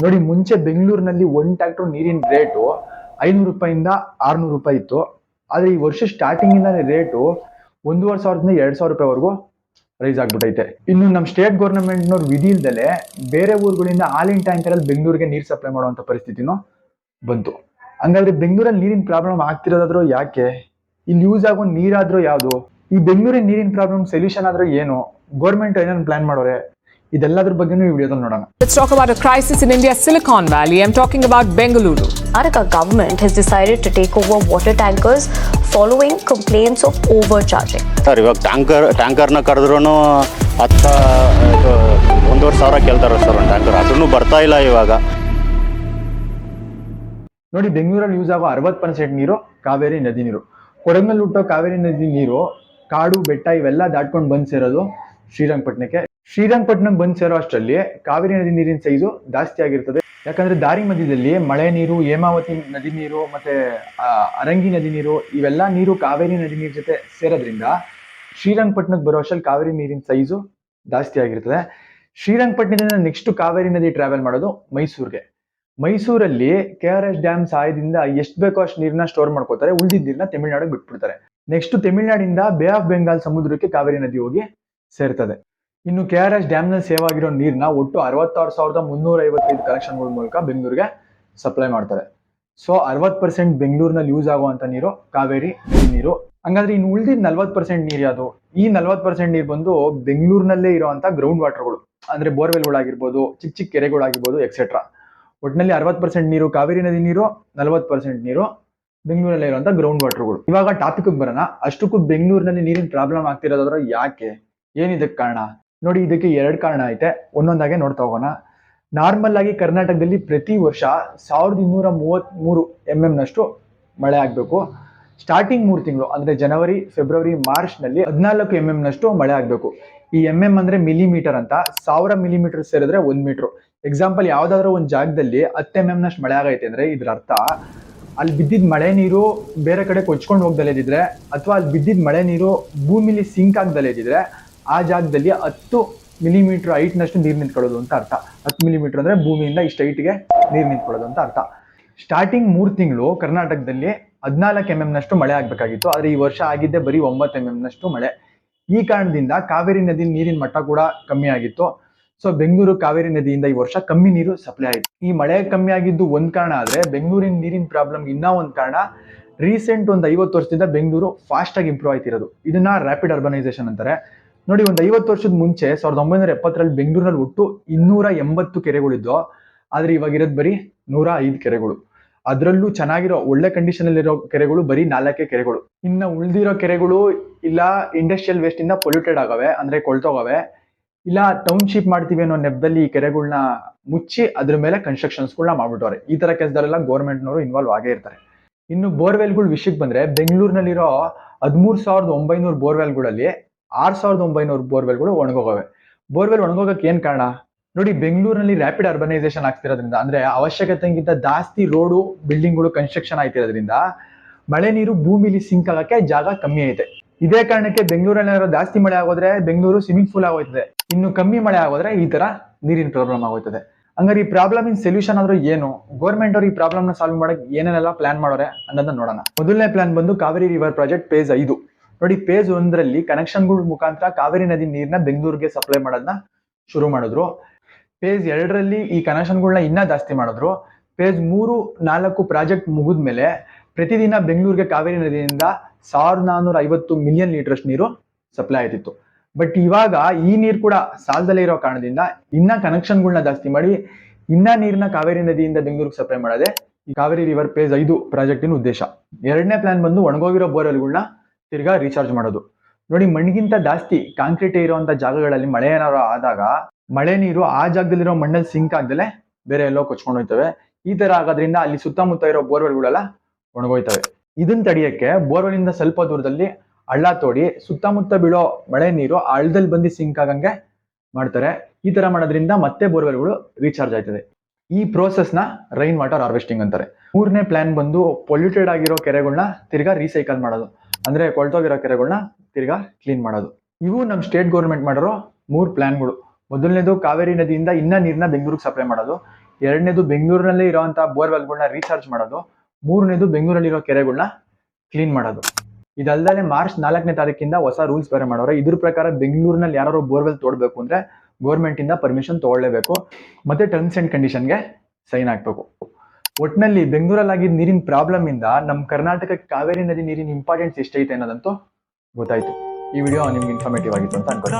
ನೋಡಿ, ಮುಂಚೆ ಬೆಂಗಳೂರಿನಲ್ಲಿ 1 ಟ್ರ್ಯಾಕ್ಟರ್ ನೀರಿನ ರೇಟು 500 ರೂಪಾಯಿಂದ 600 ರೂಪಾಯಿ ಇತ್ತು. ಆದ್ರೆ ಈ ವರ್ಷ ಸ್ಟಾರ್ಟಿಂಗ್ ಇಂದಾನೆ ರೇಟು 1,500 2,000 ರೂಪಾಯಿವರೆಗೂ ರೈಸ್ ಆಗ್ಬಿಟ್ಟೈತೆ. ಇನ್ನು ನಮ್ಮ ಸ್ಟೇಟ್ ಗೌರ್ಮೆಂಟ್ನವ್ರು ವಿಧಿ ಇಲ್ದಲೆ ಬೇರೆ ಊರುಗಳಿಂದ ಹಾಲಿನ ಟ್ಯಾಂಕರ್ ಅಲ್ಲಿ ಬೆಂಗಳೂರಿಗೆ ನೀರು ಸಪ್ಲೈ ಮಾಡುವಂತ ಪರಿಸ್ಥಿತಿನೂ ಬಂತು. ಹಂಗಾದ್ರೆ ಬೆಂಗಳೂರಲ್ಲಿ ನೀರಿನ ಪ್ರಾಬ್ಲಮ್ ಆಗ್ತಿರೋದಾದ್ರೂ ಯಾಕೆ? ಇಲ್ಲಿ ಯೂಸ್ ಆಗೋ ನೀರಾದ್ರೂ ಯಾವ್ದು? ಈ ಬೆಂಗಳೂರಿನ ನೀರಿನ ಪ್ರಾಬ್ಲಮ್ ಸೊಲ್ಯೂಷನ್ ಆದ್ರೂ ಏನು? ಗೌರ್ಮೆಂಟ್ ಏನೇನು ಪ್ಲಾನ್ ಮಾಡೋರೆ? ಇದೆಲ್ಲದ್ರ ಬಗ್ಗೆನೂ ಈ ವಿಡಿಯೋದಲ್ಲಿ ನೋಡೋಣ. Let's talk about a crisis in India's Silicon Valley. I'm talking about Bengaluru. Karnataka government has decided to take over water tankers following complaints of overcharging. Sir, ಇವಾಗ ಟ್ಯಾಂಕರ್ನ ಕರೆದ್ರೂ 1,500 ಕೇಳ್ತಾರೆ ಸರ್ ಒಂದು ಟ್ಯಾಂಕರ್. ಅದನ್ನು ಬರ್ತಾ ಇಲ್ಲ ಇವಾಗ. ನೋಡಿ, ಬೆಂಗಳೂರಲ್ಲಿ ಯೂಸ್ ಆಗೋ 60% ನೀರು ಕಾವೇರಿ ನದಿ ನೀರು. ಕೊಡಗಿನಲ್ಲಿ ಹುಟ್ಟೋ ಕಾವೇರಿ ನದಿ ನೀರು ಕಾಡು ಬೆಟ್ಟ ಇವೆಲ್ಲ ದಾಟ್ಕೊಂಡು ಬಂದ್ ಸೇರೋದು ಶ್ರೀರಂಗಪಟ್ಟಣಕ್ಕೆ. ಶ್ರೀರಂಗಪಟ್ಟಣಕ್ಕೆ ಬಂದ್ ಸೇರೋ ಅಷ್ಟರಲ್ಲಿ ಕಾವೇರಿ ನದಿ ನೀರಿನ ಸೈಜು ಜಾಸ್ತಿ ಆಗಿರ್ತದೆ. ಯಾಕಂದ್ರೆ ದಾರಿ ಮಧ್ಯದಲ್ಲಿ ಮಳೆ ನೀರು, ಹೇಮಾವತಿ ನದಿ ನೀರು ಮತ್ತೆ ಅರಂಗಿ ನದಿ ನೀರು ಇವೆಲ್ಲ ನೀರು ಕಾವೇರಿ ನದಿ ನೀರ್ ಜೊತೆ ಸೇರೋದ್ರಿಂದ ಶ್ರೀರಂಗಪಟ್ಟಣಕ್ಕೆ ಬರೋ ಅಷ್ಟರಲ್ಲಿ ಕಾವೇರಿ ನೀರಿನ ಸೈಜು ಜಾಸ್ತಿ ಆಗಿರ್ತದೆ. ಶ್ರೀರಂಗಪಟ್ಟಣದಿಂದ ನೆಕ್ಸ್ಟ್ ಕಾವೇರಿ ನದಿ ಟ್ರಾವೆಲ್ ಮಾಡೋದು ಮೈಸೂರಿಗೆ. ಮೈಸೂರಲ್ಲಿ KRS ಡ್ಯಾಮ್ ಸಹಾಯದಿಂದ ಎಷ್ಟು ಬೇಕೋ ಅಷ್ಟು ನೀರನ್ನ ಸ್ಟೋರ್ ಮಾಡ್ಕೋತಾರೆ. ಉಳಿದಿದ್ದ ನೀರನ್ನ ತಮಿಳ್ನಾಡಿಗೆ ಬಿಟ್ಬಿಡ್ತಾರೆ. ನೆಕ್ಸ್ಟ್ ತಮಿಳ್ನಾಡಿಂದ ಬೇ ಆಫ್ ಬೆಂಗಾಲ್ ಸಮುದ್ರಕ್ಕೆ ಕಾವೇರಿ ನದಿ ಹೋಗಿ ಸೇರ್ತದೆ. ಇನ್ನು KRS ಡ್ಯಾಮ್ ನಲ್ಲಿ ಸೇವ್ ಆಗಿರೋ ನೀರ್ನ ಒಟ್ಟು 66,355 ಕನೆಕ್ಷನ್ಗಳ ಮೂಲಕ ಬೆಂಗಳೂರಿಗೆ ಸಪ್ಲೈ ಮಾಡ್ತಾರೆ. ಸೊ 60% ಬೆಂಗಳೂರಿನಲ್ಲಿ ಯೂಸ್ ಆಗುವಂತ ನೀರು ಕಾವೇರಿ ನೀರು. ಹಂಗಾದ್ರೆ ಇನ್ನು ಉಳಿದಿದ್ದ 40% ನೀರು ಯಾವುದು? ಈ 40% ನೀರು ಬಂದು ಬೆಂಗಳೂರಿನಲ್ಲೇ ಇರುವಂತ ಗ್ರೌಂಡ್ ವಾಟರ್ಗಳು, ಅಂದ್ರೆ ಬೋರ್ವೆಲ್ಗಳಾಗಿರ್ಬೋದು, ಚಿಕ್ಕ ಚಿಕ್ಕ ಕೆರೆಗಳಾಗಿರ್ಬೋದು, ಎಕ್ಸೆಟ್ರಾ. ಒಟ್ಟಿನಲ್ಲಿ 60% ನೀರು ಕಾವೇರಿ ನದಿ ನೀರು, 40% ನೀರು ಬೆಂಗಳೂರಲ್ಲೇ ಇರುವಂತ ಗ್ರೌಂಡ್ ವಾಟರ್ಗಳು. ಇವಾಗ ಟಾಪಿಕ್ ಬರೋಣ. ಅಷ್ಟಕ್ಕೂ ಬೆಂಗಳೂರಿನಲ್ಲಿ ನೀರಿನ ಪ್ರಾಬ್ಲಮ್ ಆಗ್ತಿರೋದಾದ್ರೆ ಯಾಕೆ? ಏನಿದಕ್ಕೆ ಕಾರಣ? ನೋಡಿ, ಇದಕ್ಕೆ 2 ಕಾರಣ ಐತೆ. ಒಂದೊಂದಾಗೆ ನೋಡ್ತಾ ಹೋಗೋಣ. ನಾರ್ಮಲ್ ಆಗಿ ಕರ್ನಾಟಕದಲ್ಲಿ ಪ್ರತಿ ವರ್ಷ 1233 mm ನಷ್ಟು ಮಳೆ ಆಗ್ಬೇಕು. ಸ್ಟಾರ್ಟಿಂಗ್ 3 ತಿಂಗಳು ಅಂದ್ರೆ ಜನವರಿ, ಫೆಬ್ರವರಿ, ಮಾರ್ಚ್ ನಲ್ಲಿ 14 mm ನಷ್ಟು ಮಳೆ ಆಗ್ಬೇಕು. ಈ ಅಂದ್ರೆ ಮಿಲಿಮೀಟರ್ ಅಂತ. 1000 ಮಿಲಿಮೀಟರ್ ಸೇರಿದ್ರೆ 1 ಮೀಟರ್. ಎಕ್ಸಾಂಪಲ್, ಯಾವ್ದಾದ್ರು ಒಂದ್ ಜಾಗದಲ್ಲಿ 10 mm ನಷ್ಟು ಮಳೆ ಆಗೈತೆ ಅಂದ್ರೆ ಇದ್ರ ಅರ್ಥ ಅಲ್ಲಿ ಬಿದ್ದಿದ್ ಮಳೆ ನೀರು ಬೇರೆ ಕಡೆ ಕೊಚ್ಕೊಂಡು ಹೋಗ್ದಲೇ ಇದ್ರೆ, ಅಥವಾ ಅಲ್ಲಿ ಬಿದ್ದಿದ್ ಮಳೆ ನೀರು ಭೂಮಿಲಿ ಸಿಂಕ್ ಆಗ್ದಲೇ ಇದ್ರೆ ಆ ಜಾಗದಲ್ಲಿ 10 ಮಿಲಿಮೀಟರ್ ಹೈಟ್ ನಷ್ಟು ನೀರು ನಿಂತ್ಕೊಳ್ಳೋದು ಅಂತ ಅರ್ಥ. 10 ಮಿಲಿಮೀಟರ್ ಅಂದ್ರೆ ಭೂಮಿಯಿಂದ ಇಷ್ಟು ಹೈಟ್ಗೆ ನೀರು ನಿಂತ್ಕೊಳ್ಳೋದು ಅಂತ ಅರ್ಥ. ಸ್ಟಾರ್ಟಿಂಗ್ 3 ತಿಂಗಳು ಕರ್ನಾಟಕದಲ್ಲಿ 14 mm ನಷ್ಟು ಮಳೆ ಆಗ್ಬೇಕಾಗಿತ್ತು. ಆದ್ರೆ ಈ ವರ್ಷ ಆಗಿದ್ದೆ ಬರೀ 9 mm ನಷ್ಟು ಮಳೆ. ಈ ಕಾರಣದಿಂದ ಕಾವೇರಿ ನದಿ ನೀರಿನ ಮಟ್ಟ ಕೂಡ ಕಮ್ಮಿ ಆಗಿತ್ತು. ಸೊ ಬೆಂಗಳೂರು ಕಾವೇರಿ ನದಿಯಿಂದ ಈ ವರ್ಷ ಕಮ್ಮಿ ನೀರು ಸಪ್ಲೈ ಆಯಿತು. ಈ ಮಳೆ ಕಮ್ಮಿ ಆಗಿದ್ದು ಒಂದ್ ಕಾರಣ ಆದ್ರೆ, ಬೆಂಗಳೂರಿನ ನೀರಿನ ಪ್ರಾಬ್ಲಮ್ ಇನ್ನ ಒಂದ್ ಕಾರಣ. ರೀಸೆಂಟ್ ಒಂದು 50 ವರ್ಷದಿಂದ ಬೆಂಗಳೂರು ಫಾಸ್ಟ್ ಆಗಿ ಇಂಪ್ರೂವ್ ಆಯ್ತಿರೋದು. ಇದನ್ನ ರ್ಯಾಪಿಡ್ ಅರ್ಬನೈಸೇಷನ್ ಅಂತಾರೆ. ನೋಡಿ, ಒಂದು 50 ವರ್ಷದ ಮುಂಚೆ 1970ರಲ್ಲಿ ಬೆಂಗಳೂರಿನಲ್ಲಿ ಒಟ್ಟು 280 ಕೆರೆಗಳಿದ್ದು. ಆದ್ರೆ ಇವಾಗ ಇರೋದು ಬರೀ 105 ಕೆರೆಗಳು. ಅದರಲ್ಲೂ ಚೆನ್ನಾಗಿರೋ ಒಳ್ಳೆ ಕಂಡೀಷನ್ ಅಲ್ಲಿರೋ ಕೆರೆಗಳು ಬರೀ 4 ಕೆರೆಗಳು. ಇನ್ನ ಉಳಿದಿರೋ ಕೆರೆಗಳು ಇಲ್ಲ ಇಂಡಸ್ಟ್ರಿಯಲ್ ವೇಸ್ಟ್ ಇಂದ ಪೊಲ್ಯೂಟೆಡ್ ಆಗವೆ, ಅಂದ್ರೆ ಕೊಳ್ತೋಗವೆ, ಇಲ್ಲ ಟೌನ್ಶಿಪ್ ಮಾಡ್ತೀವಿ ಅನ್ನೋ ನೆಪದಲ್ಲಿ ಈ ಕೆರೆಗಳನ್ನ ಮುಚ್ಚಿ ಅದ್ರ ಮೇಲೆ ಕನ್ಸ್ಟ್ರಕ್ಷನ್ಸ್ಗಳನ್ನ ಮಾಡ್ಬಿಟ್ಟವ್ರೆ. ಈ ತರ ಕೆಲಸದಲ್ಲೆಲ್ಲ ಗೌರ್ಮೆಂಟ್ನವರು ಇನ್ವಾಲ್ವ್ ಆಗೇ ಇರ್ತಾರೆ. ಇನ್ನು ಬೋರ್ವೆಲ್ಗಳ ವಿಷಯಕ್ಕೆ ಬಂದ್ರೆ, ಬೆಂಗಳೂರಿನಲ್ಲಿರೋ 13,900 ಬೋರ್ವೆಲ್ಗಳಲ್ಲಿ 6,900 ಬೋರ್ವೆಲ್ಗಳು ಒಣಗೋಗವೆ. ಬೋರ್ವೆಲ್ ಒಣಗೋಗಕ್ಕೆ ಏನ್ ಕಾರಣ? ನೋಡಿ, ಬೆಂಗಳೂರಿನಲ್ಲಿ ರ್ಯಾಪಿಡ್ ಅರ್ಬನೈಸೇಷನ್ ಆಗ್ತಿರೋದ್ರಿಂದ, ಅಂದ್ರೆ ಅವಶ್ಯಕತೆಗಿಂತ ಜಾಸ್ತಿ ರೋಡು, ಬಿಲ್ಡಿಂಗ್ಗಳು ಕನ್ಸ್ಟ್ರಕ್ಷನ್ ಆಗ್ತಿರೋದ್ರಿಂದ ಮಳೆ ನೀರು ಭೂಮಿಲಿ ಸಿಂಕ್ ಆಗಕ್ಕೆ ಜಾಗ ಕಮ್ಮಿ ಐತೆ. ಇದೇ ಕಾರಣಕ್ಕೆ ಬೆಂಗಳೂರಲ್ಲಿ ಜಾಸ್ತಿ ಮಳೆ ಆಗೋದ್ರೆ ಬೆಂಗಳೂರು ಸ್ವಿಮ್ಮಿಂಗ್ ಪೂಲ್ ಆಗೋಯ್ತದೆ. ಇನ್ನು ಕಮ್ಮಿ ಮಳೆ ಆಗೋದ್ರೆ ಈ ತರ ನೀರಿನ ಪ್ರಾಬ್ಲಮ್ ಆಗೋಯ್ತದೆ. ಹಂಗಾರೆ ಈ ಪ್ರಾಬ್ಲಮ್ ಇನ್ ಸೊಲ್ಯೂಷನ್ ಆದ್ರೂ ಏನು? ಗೌರ್ಮೆಂಟ್ ಅವರು ಈ ಪ್ರಾಬ್ಲಮ್ ನ ಸಾಲ್ವ್ ಮಾಡಕ್ ಏನೇನೆಲ್ಲ ಪ್ಲಾನ್ ಮಾಡೋರೆ ಅನ್ನೋದನ್ನ ನೋಡೋಣ. ಮೊದಲನೇ ಪ್ಲಾನ್ ಬಂದು ಕಾವೇರಿ ರಿವರ್ ಪ್ರಾಜೆಕ್ಟ್ ಫೇಸ್ 5. ನೋಡಿ, ಫೇಸ್ 1ರಲ್ಲಿ ಕನೆಕ್ಷನ್ಗಳ ಮುಖಾಂತರ ಕಾವೇರಿ ನದಿ ನೀರ್ನ ಬೆಂಗಳೂರಿಗೆ ಸಪ್ಲೈ ಮಾಡೋದನ್ನ ಶುರು ಮಾಡಿದ್ರು. ಫೇಸ್ 2ರಲ್ಲಿ ಈ ಕನೆಕ್ಷನ್ಗಳನ್ನ ಇನ್ನ ಜಾಸ್ತಿ ಮಾಡಿದ್ರು. ಫೇಸ್ 3, 4 ಪ್ರಾಜೆಕ್ಟ್ ಮುಗಿದ್ಮೇಲೆ ಪ್ರತಿದಿನ ಬೆಂಗಳೂರಿಗೆ ಕಾವೇರಿ ನದಿಯಿಂದ 1450 ಮಿಲಿಯನ್ ಲೀಟರ್ ನೀರು ಸಪ್ಲೈ ಆಯ್ತಿತ್ತು. ಬಟ್ ಇವಾಗ ಈ ನೀರು ಕೂಡ ಸಾಲದಲ್ಲೇ ಇರೋ ಕಾರಣದಿಂದ ಇನ್ನ ಕನೆಕ್ಷನ್ಗಳನ್ನ ಜಾಸ್ತಿ ಮಾಡಿ ಇನ್ನ ನೀರನ್ನ ಕಾವೇರಿ ನದಿಯಿಂದ ಬೆಂಗಳೂರಿಗೆ ಸಪ್ಲೈ ಮಾಡೋದೇ ಈ ಕಾವೇರಿ ರಿವರ್ ಫೇಸ್ 5 ಪ್ರಾಜೆಕ್ಟಿನ ಉದ್ದೇಶ. 2ನೇ ಪ್ಲಾನ್ ಬಂದು ಒಣಗೋಗಿರೋ ಬೋರ್ವೆಲ್ಗಳನ್ನ ತಿರ್ಗಾ ರೀಚಾರ್ಜ್ ಮಾಡೋದು. ನೋಡಿ, ಮಣ್ಣಿಗಿಂತ ಜಾಸ್ತಿ ಕಾಂಕ್ರೀಟ್ ಇರುವಂತ ಜಾಗಗಳಲ್ಲಿ ಮಳೆ ಏನಾದ್ರು ಆದಾಗ ಮಳೆ ನೀರು ಆ ಜಾಗದಲ್ಲಿರೋ ಮಣ್ಣಲ್ಲಿ ಸಿಂಕ್ ಆಗ್ದಲೆ ಬೇರೆ ಎಲ್ಲೋ ಕೊಚ್ಕೊಂಡು ಹೋಯ್ತವೆ. ಈ ತರ ಆಗೋದ್ರಿಂದ ಅಲ್ಲಿ ಸುತ್ತಮುತ್ತ ಇರೋ ಬೋರ್ವೆಲ್ಗಳೆಲ್ಲ ಒಣಗೋಯ್ತವೆ. ಇದನ್ನ ತಡೆಯಕ್ಕೆ ಬೋರ್ವೆಲ್ ಇಂದ ಸ್ವಲ್ಪ ದೂರದಲ್ಲಿ ಹಳ್ಳ ತೋಡಿ ಸುತ್ತಮುತ್ತ ಬೀಳೋ ಮಳೆ ನೀರು ಆ ಹಳ್ಳದಲ್ಲಿ ಬಂದು ಸಿಂಕ್ ಆಗಂಗೆ ಮಾಡ್ತಾರೆ. ಈ ತರ ಮಾಡೋದ್ರಿಂದ ಮತ್ತೆ ಬೋರ್ವೆಲ್ಗಳು ರೀಚಾರ್ಜ್ ಆಯ್ತದೆ. ಈ ಪ್ರೋಸೆಸ್ ನ ರೈನ್ ವಾಟರ್ ಹಾರ್ವೆಸ್ಟಿಂಗ್ ಅಂತಾರೆ. 3ನೇ ಪ್ಲಾನ್ ಬಂದು ಪೊಲ್ಯೂಟೆಡ್ ಆಗಿರೋ ಕೆರೆಗಳನ್ನ ತಿರ್ಗಾ ರೀಸೈಕಲ್ ಮಾಡೋದು, ಅಂದ್ರೆ ಕೊಳ್ತೋಗಿರೋ ಕೆರೆಗಳನ್ನ ತಿರ್ಗಾ ಕ್ಲೀನ್ ಮಾಡೋದು. ಇವು ನಮ್ಮ ಸ್ಟೇಟ್ ಗೌರ್ಮೆಂಟ್ ಮಾಡಿರೋ 3 ಪ್ಲಾನ್ಗಳು. ಮೊದಲನೇದು ಕಾವೇರಿ ನದಿಯಿಂದ ಇನ್ನ ನೀರನ್ನ ಬೆಂಗಳೂರಿಗೆ ಸಪ್ಲೈ ಮಾಡೋದು. ಎರಡನೇದು ಬೆಂಗಳೂರಿನಲ್ಲೇ ಇರೋಂಥ ಬೋರ್ವೆಲ್ಗಳನ್ನ ರೀಚಾರ್ಜ್ ಮಾಡೋದು, ಮೂರನೇದು ಬೆಂಗಳೂರಲ್ಲಿರೋ ಕೆರೆಗಳನ್ನ ಕ್ಲೀನ್ ಮಾಡೋದು. ಇದಲ್ದೇ ಮಾರ್ಚ್ 4ನೇ ತಾರೀಕಿಂದ ಹೊಸ ರೂಲ್ಸ್ ಬೇರೆ ಮಾಡೋರೆ. ಇದ್ರ ಪ್ರಕಾರ ಬೆಂಗಳೂರಿನಲ್ಲಿ ಯಾರು ಬೋರ್ವೆಲ್ ತೋಡ್ಬೇಕು ಅಂದ್ರೆ ಗೌರ್ಮೆಂಟ್ ಇಂದ ಪರ್ಮಿಷನ್ ತಗೊಳ್ಳೇಬೇಕು, ಮತ್ತೆ ಟರ್ಮ್ಸ್ ಅಂಡ್ ಕಂಡೀಷನ್ಗೆ ಸೈನ್ ಹಾಕ್ಬೇಕು. ಒಟ್ಟಿನಲ್ಲಿ ಬೆಂಗಳೂರಲ್ಲಿ ಆಗಿದ್ದ ನೀರಿನ ಪ್ರಾಬ್ಲಮ್ ಇಂದ ನಮ್ಮ ಕರ್ನಾಟಕಕ್ಕೆ ಕಾವೇರಿ ನದಿ ನೀರಿನ ಇಂಪಾರ್ಟೆನ್ಸ್ ಎಷ್ಟೈತೆ ಅನ್ನೋದಂತೂ ಗೊತ್ತಾಯ್ತು. ಈ ವಿಡಿಯೋ ನಿಮ್ಗೆ ಇನ್ಫಾರ್ಮೇಟಿವ್ ಆಗಿತ್ತು ಅಂತ ಅನ್ಕೊಳ್ಳಿ.